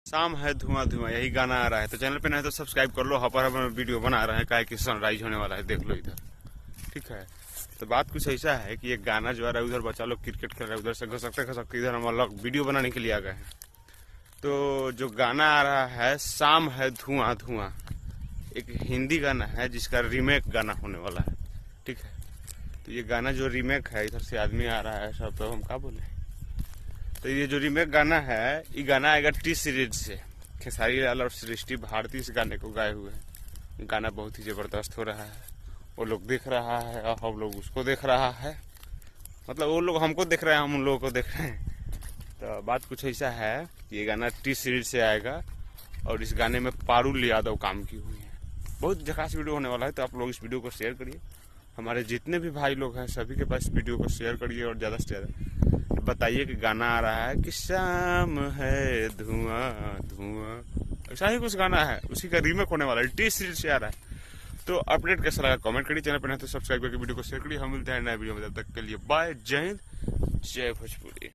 शाम है धुआं धुआं यही गाना आ रहा है। तो चैनल पे नहीं तो सब्सक्राइब कर लो। हपर हपर वीडियो बना रहे हैं, काहे कि सनराइज होने वाला है, देख लो इधर। ठीक है, तो बात कुछ ऐसा है कि ये गाना जो आ रहा है, उधर बच्चा लोग क्रिकेट खेल रहा है, उधर से घसकते घसकते इधर हम लोग वीडियो बनाने के लिए आ गए हैं। तो जो गाना आ रहा है शाम है धुआं धुआं, एक हिंदी गाना है जिसका रीमेक गाना होने वाला है। ठीक है, तो ये गाना जो रीमेक है, इधर से आदमी आ रहा है सब, तो हम क्या बोले। तो ये जो रीमेक गाना है, ये गाना आएगा टी सीरीज से। खेसारी लाल और सृष्टि भारती इस गाने को गाए हुए हैं। गाना बहुत ही जबरदस्त हो रहा है, वो लोग देख रहा है और हम लोग उसको देख रहा है। मतलब वो लोग हमको देख रहे हैं, हम उन लोगों को देख रहे हैं। तो बात कुछ ऐसा है कि ये गाना टी सीरीज से आएगा और इस गाने में पारुल यादव काम की हुई है। बहुत झकास वीडियो होने वाला है। तो आप लोग इस वीडियो को शेयर करिए, हमारे जितने भी भाई लोग हैं सभी के पास वीडियो को शेयर करिए और ज़्यादा से ज़्यादा बताइए कि गाना आ रहा है कि शाम है धुआं धुआं, ऐसा ही कुछ गाना है, उसी का रीमेक होने वाला है, टी सीरीज से आ रहा है। तो अपडेट कैसा लगा कमेंट करिए, चैनल पर नहीं तो सब्सक्राइब करके वीडियो को शेयर करिए। हम मिलते हैं नए वीडियो में, तब तक के लिए बाय, जय हिंद, जय भोजपुरी।